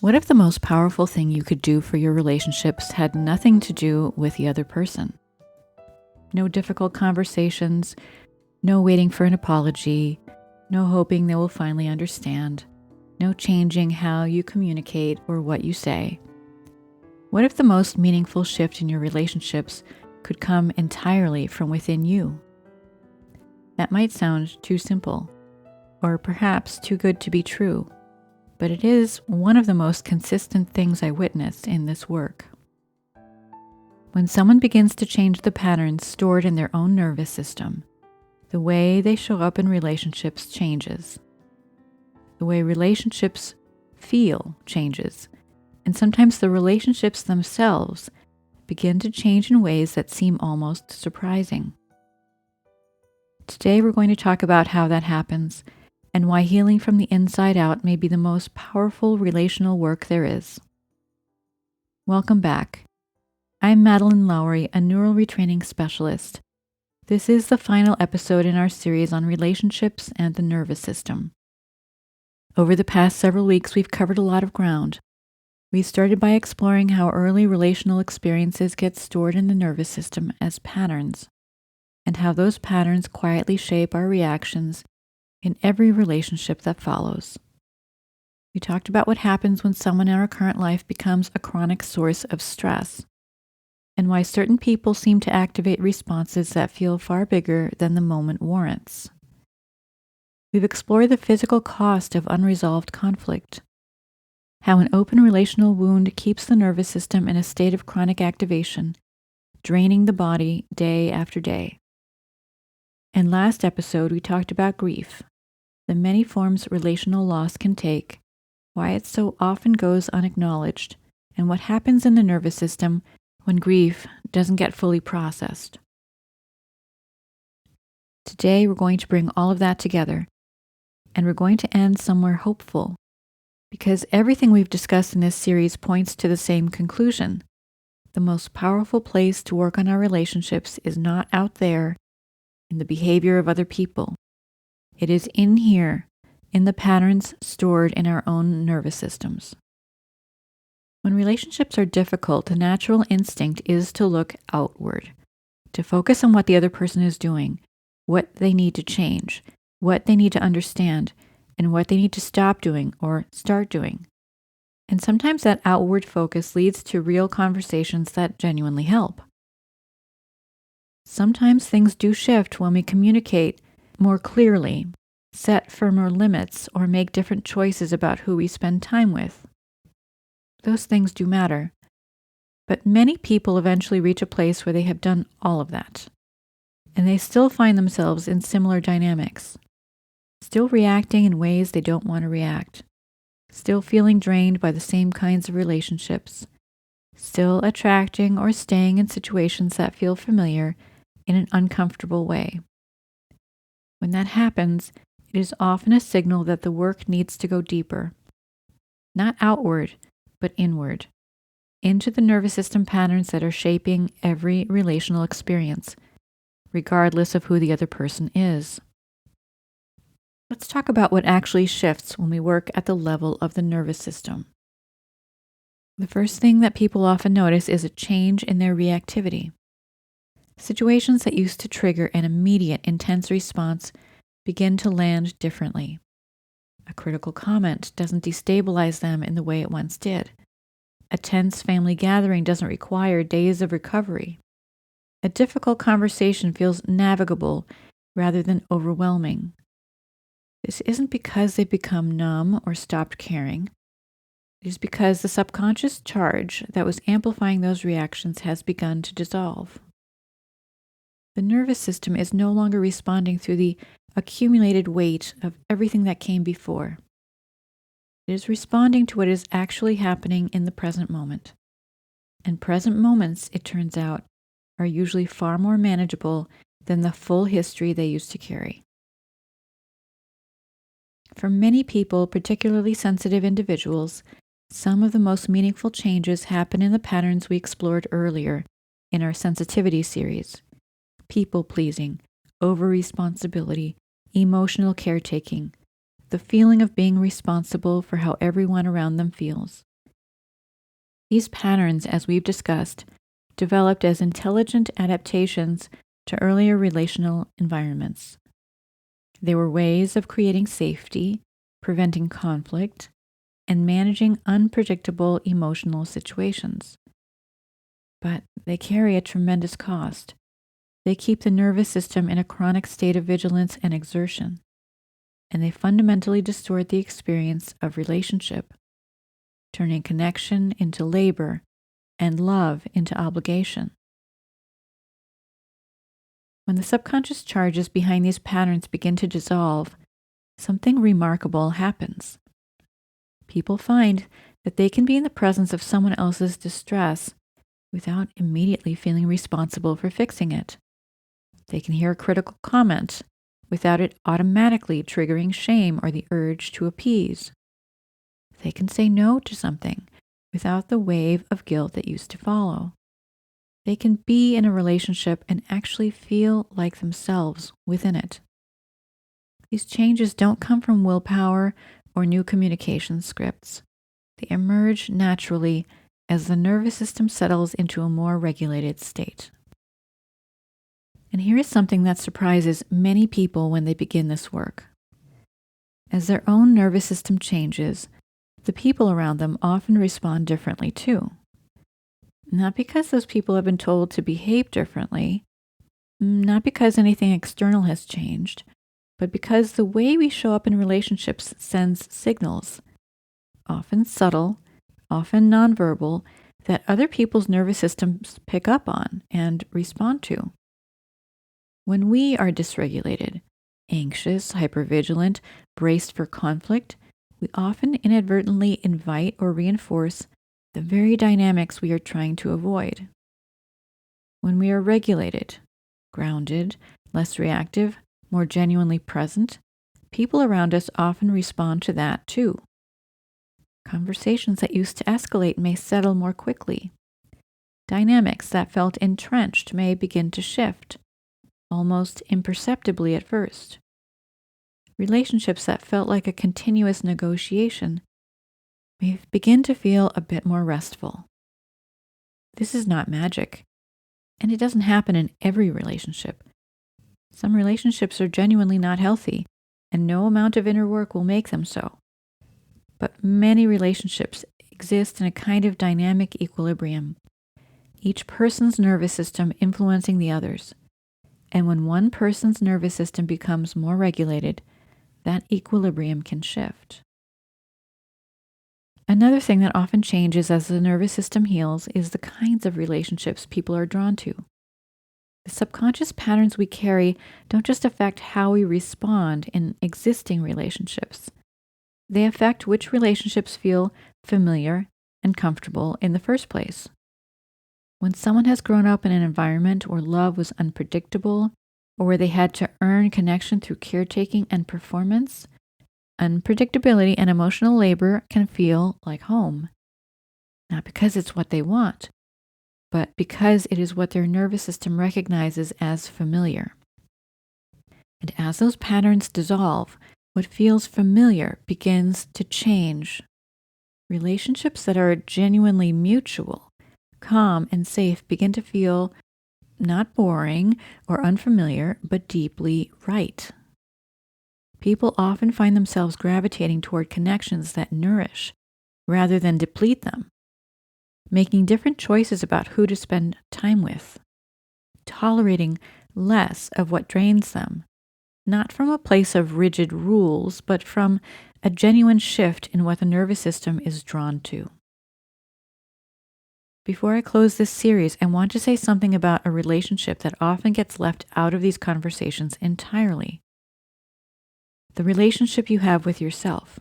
What if the most powerful thing you could do for your relationships had nothing to do with the other person? No difficult conversations, no waiting for an apology, no hoping they will finally understand, no changing how you communicate or what you say. What if the most meaningful shift in your relationships could come entirely from within you? That might sound too simple, or perhaps too good to be true. But it is one of the most consistent things I witnessed in this work. When someone begins to change the patterns stored in their own nervous system, the way they show up in relationships changes. The way relationships feel changes, and sometimes the relationships themselves begin to change in ways that seem almost surprising. Today we're going to talk about how that happens and why healing from the inside out may be the most powerful relational work there is. Welcome back. I'm Madeleine Lowry, a neural retraining specialist. This is the final episode in our series on relationships and the nervous system. Over the past several weeks, we've covered a lot of ground. We started by exploring how early relational experiences get stored in the nervous system as patterns, and how those patterns quietly shape our reactions in every relationship that follows. We talked about what happens when someone in our current life becomes a chronic source of stress, and why certain people seem to activate responses that feel far bigger than the moment warrants. We've explored the physical cost of unresolved conflict, how an open relational wound keeps the nervous system in a state of chronic activation, draining the body day after day. In last episode, we talked about grief, the many forms relational loss can take, why it so often goes unacknowledged, and what happens in the nervous system when grief doesn't get fully processed. Today, we're going to bring all of that together, and we're going to end somewhere hopeful, because everything we've discussed in this series points to the same conclusion. The most powerful place to work on our relationships is not out there in the behavior of other people. It is in here, in the patterns stored in our own nervous systems. When relationships are difficult, the natural instinct is to look outward, to focus on what the other person is doing, what they need to change, what they need to understand, and what they need to stop doing or start doing. And sometimes that outward focus leads to real conversations that genuinely help. Sometimes things do shift when we communicate more clearly, set firmer limits, or make different choices about who we spend time with. Those things do matter. But many people eventually reach a place where they have done all of that, and they still find themselves in similar dynamics, still reacting in ways they don't want to react, still feeling drained by the same kinds of relationships, still attracting or staying in situations that feel familiar in an uncomfortable way. When that happens, it is often a signal that the work needs to go deeper, not outward, but inward, into the nervous system patterns that are shaping every relational experience, regardless of who the other person is. Let's talk about what actually shifts when we work at the level of the nervous system. The first thing that people often notice is a change in their reactivity. Situations that used to trigger an immediate, intense response begin to land differently. A critical comment doesn't destabilize them in the way it once did. A tense family gathering doesn't require days of recovery. A difficult conversation feels navigable rather than overwhelming. This isn't because they've become numb or stopped caring. It is because the subconscious charge that was amplifying those reactions has begun to dissolve. The nervous system is no longer responding through the accumulated weight of everything that came before. It is responding to what is actually happening in the present moment. And present moments, it turns out, are usually far more manageable than the full history they used to carry. For many people, particularly sensitive individuals, some of the most meaningful changes happen in the patterns we explored earlier in our sensitivity series: people-pleasing, over-responsibility, emotional caretaking, the feeling of being responsible for how everyone around them feels. These patterns, as we've discussed, developed as intelligent adaptations to earlier relational environments. They were ways of creating safety, preventing conflict, and managing unpredictable emotional situations. But they carry a tremendous cost. They keep the nervous system in a chronic state of vigilance and exertion, and they fundamentally distort the experience of relationship, turning connection into labor and love into obligation. When the subconscious charges behind these patterns begin to dissolve, something remarkable happens. People find that they can be in the presence of someone else's distress without immediately feeling responsible for fixing it. They can hear a critical comment without it automatically triggering shame or the urge to appease. They can say no to something without the wave of guilt that used to follow. They can be in a relationship and actually feel like themselves within it. These changes don't come from willpower or new communication scripts. They emerge naturally as the nervous system settles into a more regulated state. And here is something that surprises many people when they begin this work. As their own nervous system changes, the people around them often respond differently too. Not because those people have been told to behave differently, not because anything external has changed, but because the way we show up in relationships sends signals, often subtle, often nonverbal, that other people's nervous systems pick up on and respond to. When we are dysregulated, anxious, hypervigilant, braced for conflict, we often inadvertently invite or reinforce the very dynamics we are trying to avoid. When we are regulated, grounded, less reactive, more genuinely present, people around us often respond to that too. Conversations that used to escalate may settle more quickly. Dynamics that felt entrenched may begin to shift, almost imperceptibly at first. Relationships that felt like a continuous negotiation may begin to feel a bit more restful. This is not magic, and it doesn't happen in every relationship. Some relationships are genuinely not healthy, and no amount of inner work will make them so. But many relationships exist in a kind of dynamic equilibrium, each person's nervous system influencing the others. And when one person's nervous system becomes more regulated, that equilibrium can shift. Another thing that often changes as the nervous system heals is the kinds of relationships people are drawn to. The subconscious patterns we carry don't just affect how we respond in existing relationships. They affect which relationships feel familiar and comfortable in the first place. When someone has grown up in an environment where love was unpredictable, or where they had to earn connection through caretaking and performance, unpredictability and emotional labor can feel like home. Not because it's what they want, but because it is what their nervous system recognizes as familiar. And as those patterns dissolve, what feels familiar begins to change. Relationships that are genuinely mutual, calm, and safe begin to feel not boring or unfamiliar, but deeply right. People often find themselves gravitating toward connections that nourish rather than deplete them, making different choices about who to spend time with, tolerating less of what drains them, not from a place of rigid rules, but from a genuine shift in what the nervous system is drawn to. Before I close this series, I want to say something about a relationship that often gets left out of these conversations entirely: the relationship you have with yourself.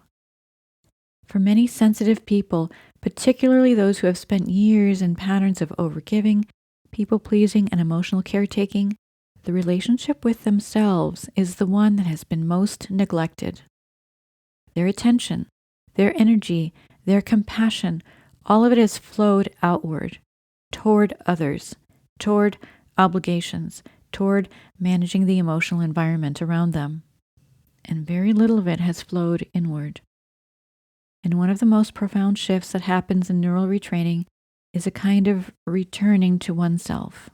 For many sensitive people, particularly those who have spent years in patterns of overgiving, people-pleasing, and emotional caretaking. The relationship with themselves is the one that has been most neglected. Their attention, their energy, their compassion, all of it has flowed outward, toward others, toward obligations, toward managing the emotional environment around them. And very little of it has flowed inward. And one of the most profound shifts that happens in neural retraining is a kind of returning to oneself.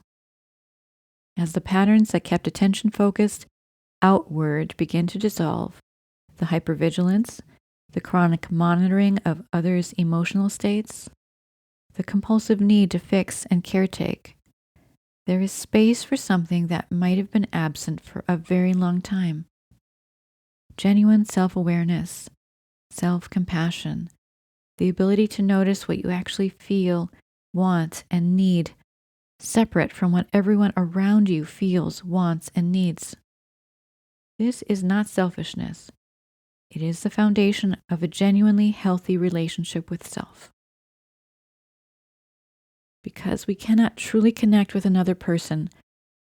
As the patterns that kept attention focused outward begin to dissolve, the hypervigilance, the chronic monitoring of others' emotional states, the compulsive need to fix and caretake, there is space for something that might have been absent for a very long time. Genuine self-awareness, self-compassion, the ability to notice what you actually feel, want, and need, separate from what everyone around you feels, wants, and needs. This is not selfishness. It is the foundation of a genuinely healthy relationship with self. Because we cannot truly connect with another person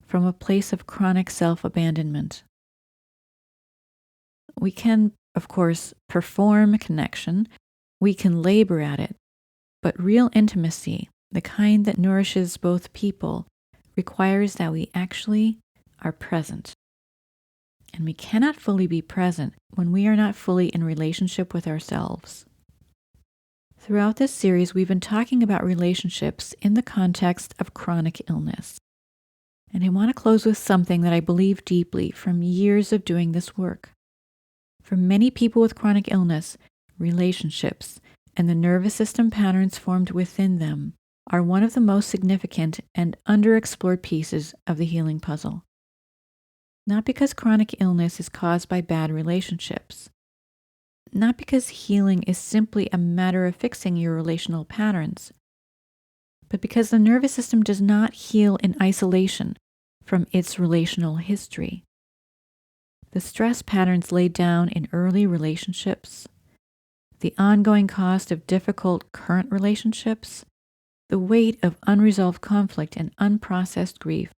from a place of chronic self-abandonment. We can, of course, perform connection. We can labor at it. But real intimacy, the kind that nourishes both people, requires that we actually are present. And we cannot fully be present when we are not fully in relationship with ourselves. Throughout this series, we've been talking about relationships in the context of chronic illness. And I want to close with something that I believe deeply from years of doing this work. For many people with chronic illness, relationships and the nervous system patterns formed within them are one of the most significant and underexplored pieces of the healing puzzle. Not because chronic illness is caused by bad relationships. Not because healing is simply a matter of fixing your relational patterns, but because the nervous system does not heal in isolation from its relational history. The stress patterns laid down in early relationships, the ongoing cost of difficult current relationships, the weight of unresolved conflict and unprocessed grief,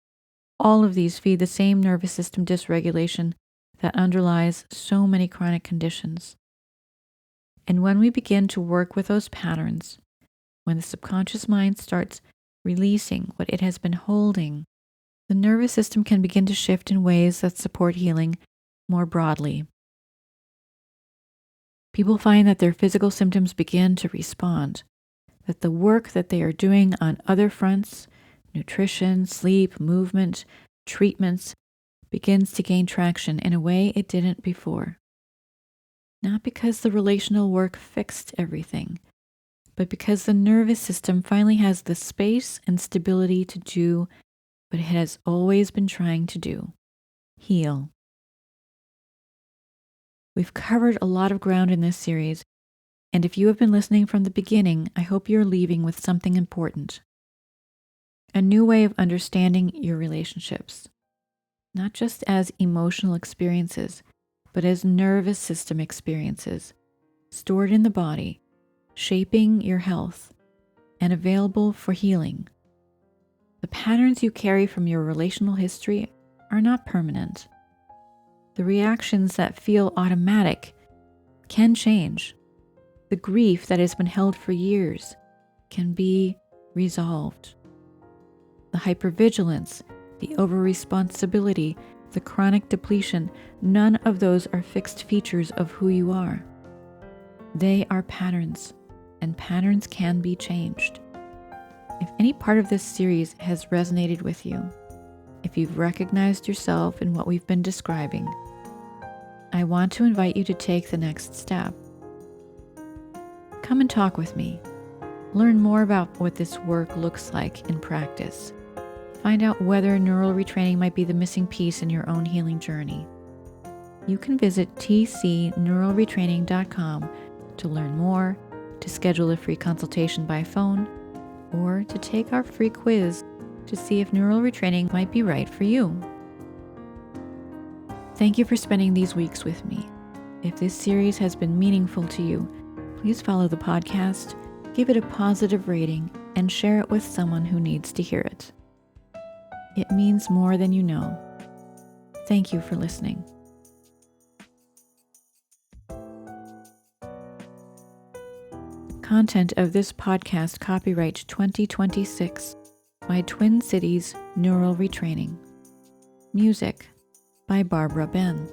all of these feed the same nervous system dysregulation that underlies so many chronic conditions. And when we begin to work with those patterns, when the subconscious mind starts releasing what it has been holding, the nervous system can begin to shift in ways that support healing more broadly. People find that their physical symptoms begin to respond, that the work that they are doing on other fronts, nutrition, sleep, movement, treatments, begins to gain traction in a way it didn't before. Not because the relational work fixed everything, but because the nervous system finally has the space and stability to do what it has always been trying to do: heal. We've covered a lot of ground in this series, and if you have been listening from the beginning, I hope you're leaving with something important. A new way of understanding your relationships, not just as emotional experiences, but as nervous system experiences, stored in the body, shaping your health, and available for healing. The patterns you carry from your relational history are not permanent. The reactions that feel automatic can change. The grief that has been held for years can be resolved. The hypervigilance, the over-responsibility, the chronic depletion, none of those are fixed features of who you are. They are patterns, and patterns can be changed. If any part of this series has resonated with you, if you've recognized yourself in what we've been describing, I want to invite you to take the next step. Come and talk with me. Learn more about what this work looks like in practice. Find out whether neural retraining might be the missing piece in your own healing journey. You can visit tcneuralretraining.com to learn more, to schedule a free consultation by phone, or to take our free quiz to see if neural retraining might be right for you. Thank you for spending these weeks with me. If this series has been meaningful to you, please follow the podcast, Give it a positive rating and share it with someone who needs to hear it. It means more than you know. Thank you for listening. Content of this podcast copyright 2026 by Twin Cities Neural Retraining. Music by Barbara Ben.